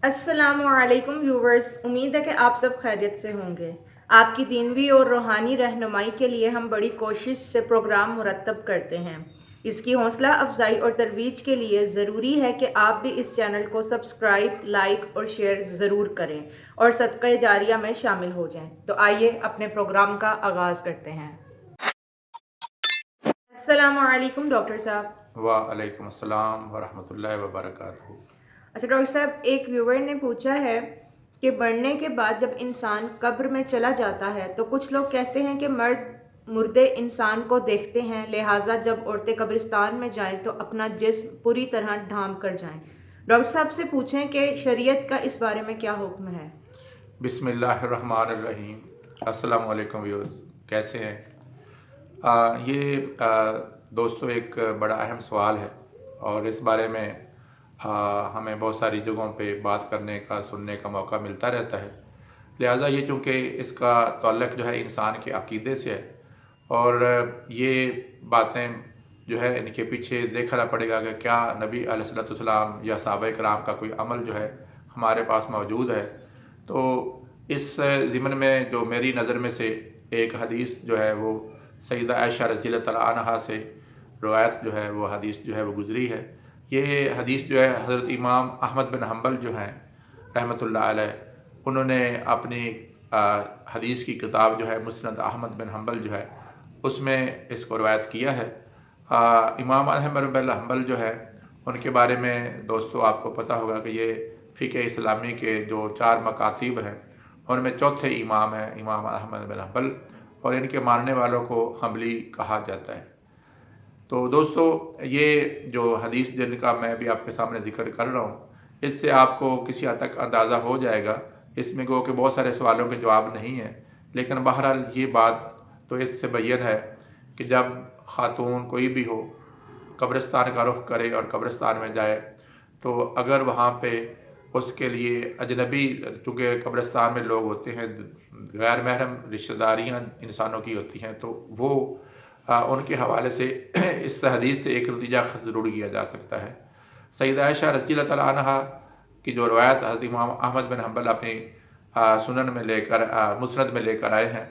السلام علیکم ویورز، امید ہے کہ آپ سب خیریت سے ہوں گے۔ آپ کی دینوی اور روحانی رہنمائی کے لیے ہم بڑی کوشش سے پروگرام مرتب کرتے ہیں۔ اس کی حوصلہ افزائی اور ترویج کے لیے ضروری ہے کہ آپ بھی اس چینل کو سبسکرائب، لائک اور شیئر ضرور کریں اور صدقہ جاریہ میں شامل ہو جائیں۔ تو آئیے اپنے پروگرام کا آغاز کرتے ہیں۔ السلام علیکم ڈاکٹر صاحب۔ وعلیکم السلام ورحمۃ اللہ وبرکاتہ۔ اچھا ڈاکٹر صاحب، ایک ویور نے پوچھا ہے کہ مرنے کے بعد جب انسان قبر میں چلا جاتا ہے تو کچھ لوگ کہتے ہیں کہ مردے انسان کو دیکھتے ہیں، لہٰذا جب عورتیں قبرستان میں جائیں تو اپنا جسم پوری طرح ڈھانپ کر جائیں۔ ڈاکٹر صاحب سے پوچھیں کہ شریعت کا اس بارے میں کیا حکم ہے؟ بسم اللہ الرحمن الرحیم۔ السلام علیکم ویورز، کیسے ہیں؟ یہ دوستو ایک بڑا اہم سوال ہے اور اس بارے میں ہمیں بہت ساری جگہوں پہ بات کرنے کا، سننے کا موقع ملتا رہتا ہے۔ لہٰذا یہ چونکہ اس کا تعلق جو ہے انسان کے عقیدے سے ہے اور یہ باتیں جو ہے ان کے پیچھے دیکھنا پڑے گا کہ کیا نبی علیہ السلام یا صحابہ کرام کا کوئی عمل جو ہے ہمارے پاس موجود ہے۔ تو اس ضمن میں جو میری نظر میں سے ایک حدیث جو ہے وہ سیدہ عائشہ رضی اللہ تعالیٰ عنہا سے روایت جو ہے وہ حدیث جو ہے وہ گزری ہے۔ یہ حدیث جو ہے حضرت امام احمد بن حنبل جو ہیں رحمۃ اللہ علیہ، انہوں نے اپنی حدیث کی کتاب جو ہے مسند احمد بن حنبل جو ہے اس میں اس کو روایت کیا ہے۔ امام احمد بن حنبل جو ہے ان کے بارے میں دوستو آپ کو پتہ ہوگا کہ یہ فقہ اسلامی کے جو 4 مکاتیب ہیں ان میں چوتھے امام ہیں امام احمد بن حنبل، اور ان کے ماننے والوں کو حنبلی کہا جاتا ہے۔ تو دوستو یہ جو حدیث جن کا میں بھی آپ کے سامنے ذکر کر رہا ہوں، اس سے آپ کو کسی حد تک اندازہ ہو جائے گا۔ اس میں گو کہ بہت سارے سوالوں کے جواب نہیں ہیں، لیکن بہرحال یہ بات تو اس سے بیان ہے کہ جب خاتون کوئی بھی ہو قبرستان کا رخ کرے اور قبرستان میں جائے تو اگر وہاں پہ اس کے لیے اجنبی، چونکہ قبرستان میں لوگ ہوتے ہیں غیر محرم رشتہ داریاں انسانوں کی ہوتی ہیں، تو وہ ان کے حوالے سے اس حدیث سے ایک نتیجہ ضرور کیا جا سکتا ہے۔ سیدہ عائشہ رضی اللہ تعالیٰ عنہا کی جو روایت حضرت امام احمد بن حنبل اپنی سنن میں لے کر مسند میں لے کر آئے ہیں،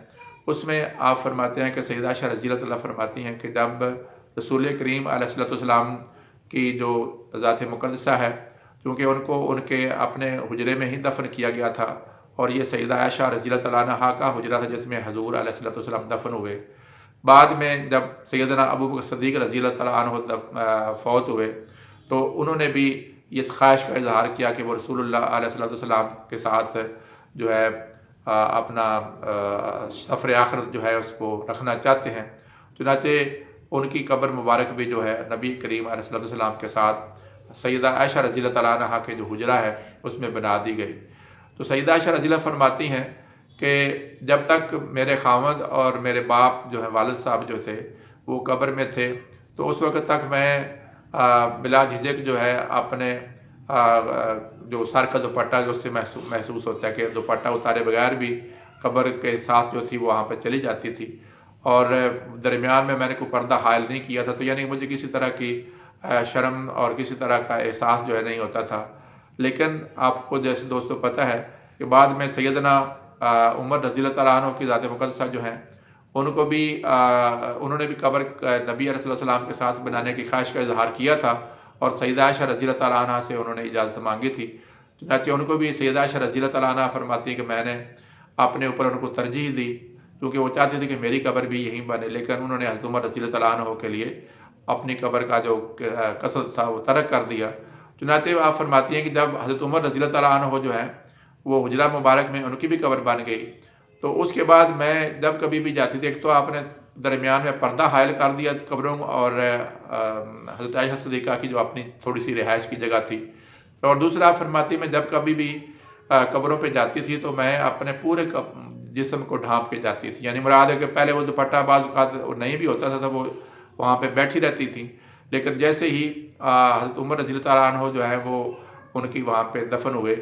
اس میں آپ فرماتے ہیں کہ سیدہ عائشہ رضی اللہ تعالیٰ فرماتی ہیں کہ جب رسول کریم علیہ السلام کی جو ذات مقدسہ ہے، کیونکہ ان کو ان کے اپنے حجرے میں ہی دفن کیا گیا تھا، اور یہ سیدہ عائشہ رضی اللہ تعالیٰ عنہا کا حجرہ تھا جس میں حضور علیہ السلام دفن ہوئے۔ بعد میں جب سیدنا ابو بکر صدیق رضی اللہ تعالیٰ عنہ فوت ہوئے تو انہوں نے بھی اس خواہش کا اظہار کیا کہ وہ رسول اللہ علیہ السلام کے ساتھ جو ہے اپنا سفر آخرت جو ہے اس کو رکھنا چاہتے ہیں۔ چنانچہ ان کی قبر مبارک بھی جو ہے نبی کریم علیہ السلام کے ساتھ سیدہ عائشہ رضی اللہ تعالیٰ عنہا کے جو حجرہ ہے اس میں بنا دی گئی۔ تو سیدہ عائشہ رضی اللہ فرماتی ہیں کہ جب تک میرے خاوند اور میرے باپ جو ہے والد صاحب جو تھے وہ قبر میں تھے تو اس وقت تک میں بلا جھجک جو ہے اپنے جو سر کا دوپٹہ جو اس سے محسوس ہوتا ہے کہ دوپٹہ اتارے بغیر بھی قبر کے ساتھ جو تھی وہ وہاں پہ چلی جاتی تھی، اور درمیان میں نے کوئی پردہ حائل نہیں کیا تھا، تو یعنی مجھے کسی طرح کی شرم اور کسی طرح کا احساس جو ہے نہیں ہوتا تھا۔ لیکن آپ کو جیسے دوستوں پتہ ہے کہ بعد میں سیدنا عمر رضی اللہ تعالیٰ عنہ کی ذات مقدسہ جو ہیں ان کو بھی انہوں نے بھی قبر نبی علیہ السلام کے ساتھ بنانے کی خواہش کا اظہار کیا تھا، اور سیدہ عائشہ رضی اللہ تعالیٰ عنہ سے انہوں نے اجازت مانگی تھی۔ چنانچہ ان کو بھی سیدہ عائشہ رضی اللہ تعالیٰ عنہ فرماتی ہیں کہ میں نے اپنے اوپر ان کو ترجیح دی، کیونکہ وہ چاہتے تھے کہ میری قبر بھی یہیں بنے، لیکن انہوں نے حضرت عمر رضی اللہ تعالیٰ عنہ کے لیے اپنی قبر کا جو قصد تھا وہ ترک کر دیا۔ چنانچہ آپ فرماتی ہیں کہ جب حضرت عمر رضی اللہ تعالیٰ عنہ جو ہیں وہ حجرہ مبارک میں ان کی بھی قبر بن گئی، تو اس کے بعد میں جب کبھی بھی جاتی تھی، ایک تو آپ نے درمیان میں پردہ حائل کر دیا قبروں اور حضرت عائشہ صدیقہ کی جو اپنی تھوڑی سی رہائش کی جگہ تھی، اور دوسرا آپ فرماتی میں جب کبھی بھی قبروں پہ جاتی تھی تو میں اپنے پورے جسم کو ڈھانپ کے جاتی تھی، یعنی مراد ہے کہ پہلے وہ دوپٹہ بعض اوقات نہیں بھی ہوتا تھا، وہ وہاں پہ بیٹھی رہتی تھی، لیکن جیسے ہی حضرت عمر رضی اللہ تعالیٰ عنہ جو ہے وہ ان کی وہاں پہ دفن ہوئے۔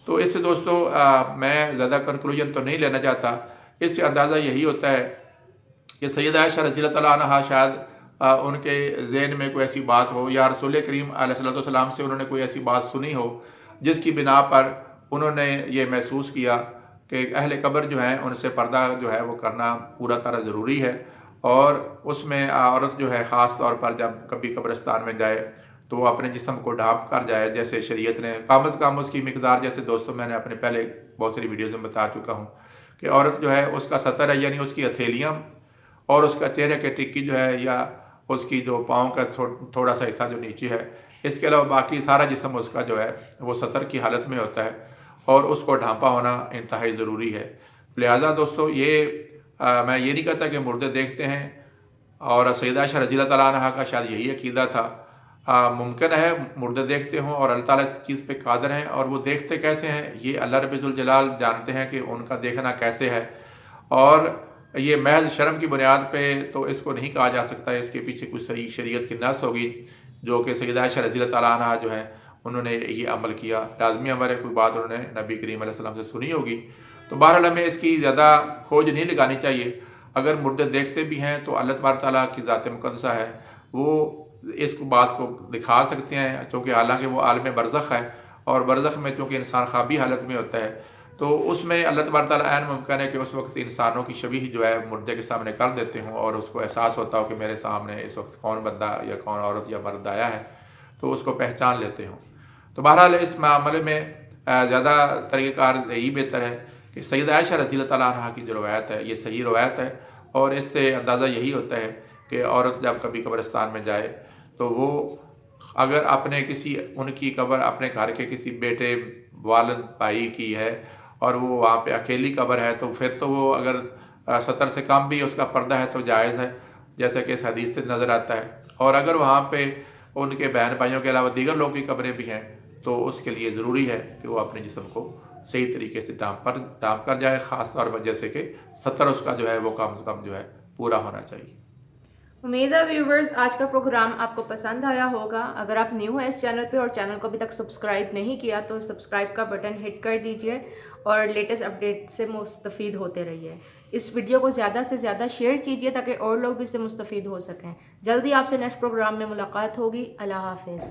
تو اس سے دوستو میں زیادہ کنکلوژن تو نہیں لینا چاہتا، اس سے اندازہ یہی ہوتا ہے کہ سیدہ عائشہ رضی اللہ تعالیٰ عنہا شاید ان کے ذہن میں کوئی ایسی بات ہو، یا رسول کریم علیہ السلام سے انہوں نے کوئی ایسی بات سنی ہو جس کی بنا پر انہوں نے یہ محسوس کیا کہ اہل قبر جو ہیں ان سے پردہ جو ہے وہ کرنا پورا طرح ضروری ہے، اور اس میں عورت جو ہے خاص طور پر جب کبھی قبرستان میں جائے تو وہ اپنے جسم کو ڈھانپ کر جائے، جیسے شریعت نے کم از کم اس کی مقدار، جیسے دوستوں میں نے اپنے پہلے بہت ساری ویڈیوز میں بتا چکا ہوں کہ عورت جو ہے اس کا سطر ہے، یعنی اس کی ہتھیلیاں اور اس کا چہرے کے ٹکی جو ہے، یا اس کی جو پاؤں کا تھوڑا سا حصہ جو نیچے ہے، اس کے علاوہ باقی سارا جسم اس کا جو ہے وہ سطر کی حالت میں ہوتا ہے، اور اس کو ڈھانپا ہونا انتہائی ضروری ہے۔ لہٰذا دوستو میں یہ نہیں کہتا کہ مردے دیکھتے ہیں، اور سیدہ عائشہ رضی اللہ تعالیٰ عنہ کا شاید یہی عقیدہ تھا۔ ممکن ہے مردے دیکھتے ہوں اور اللہ تعالیٰ اس چیز پہ قادر ہیں، اور وہ دیکھتے کیسے ہیں یہ اللہ رب ذوالجلال جانتے ہیں کہ ان کا دیکھنا کیسے ہے، اور یہ محض شرم کی بنیاد پہ تو اس کو نہیں کہا جا سکتا، اس کے پیچھے کچھ صحیح شریعت کی نص ہوگی جو کہ سیدہ عائشہ رضی اللہ تعالیٰ عنہ جو ہیں انہوں نے یہ عمل کیا، لازمی ہمارے کوئی بات انہوں نے نبی کریم علیہ السلام سے سنی ہوگی۔ تو بہرحال ہمیں اس کی زیادہ کھوج نہیں لگانی چاہیے۔ اگر مردے دیکھتے بھی ہیں تو اللہ تبارک تعالیٰ کی ذات مقدسہ ہے، وہ اس بات کو دکھا سکتے ہیں، چونکہ حالانکہ وہ عالم برزخ ہے، اور برزخ میں چونکہ انسان خوابی حالت میں ہوتا ہے، تو اس میں اللہ تبارک تعالیٰ عین ممکن ہے کہ اس وقت انسانوں کی شبیہ جو ہے مردے کے سامنے کر دیتے ہوں، اور اس کو احساس ہوتا ہو کہ میرے سامنے اس وقت کون بندہ یا کون عورت یا مرد آیا ہے، تو اس کو پہچان لیتے ہوں۔ تو بہرحال اس معاملے میں زیادہ طریقہ کار یہی بہتر ہے کہ سیدہ عائشہ رضی اللہ تعالیٰ عنہ کی جو روایت ہے یہ صحیح روایت ہے، اور اس سے اندازہ یہی ہوتا ہے کہ عورت جب کبھی قبرستان میں جائے تو وہ اگر ان کی قبر اپنے گھر کے کسی بیٹے، والد، بھائی کی ہے، اور وہ وہاں پہ اکیلی قبر ہے، تو پھر تو وہ اگر سطر سے کم بھی اس کا پردہ ہے تو جائز ہے، جیسا کہ اس حدیث سے نظر آتا ہے۔ اور اگر وہاں پہ ان کے بہن بھائیوں کے علاوہ دیگر لوگوں کی قبریں بھی ہیں تو اس کے لیے ضروری ہے کہ وہ اپنے جسم کو صحیح طریقے سے ڈھانپ کر جائے، خاص طور پر جیسے کہ سطر اس کا جو ہے وہ کم از کم جو ہے پورا ہونا چاہیے۔ امید ہے ویورز آج کا پروگرام آپ کو پسند آیا ہوگا۔ اگر آپ نیو ہیں اس چینل پہ اور چینل کو ابھی تک سبسکرائب نہیں کیا تو سبسکرائب کا بٹن ہٹ کر دیجئے اور لیٹسٹ اپڈیٹ سے مستفید ہوتے رہیے۔ اس ویڈیو کو زیادہ سے زیادہ شیئر کیجئے تاکہ اور لوگ بھی اس سے مستفید ہو سکیں۔ جلدی آپ سے نیکسٹ پروگرام میں ملاقات ہوگی۔ اللہ حافظ۔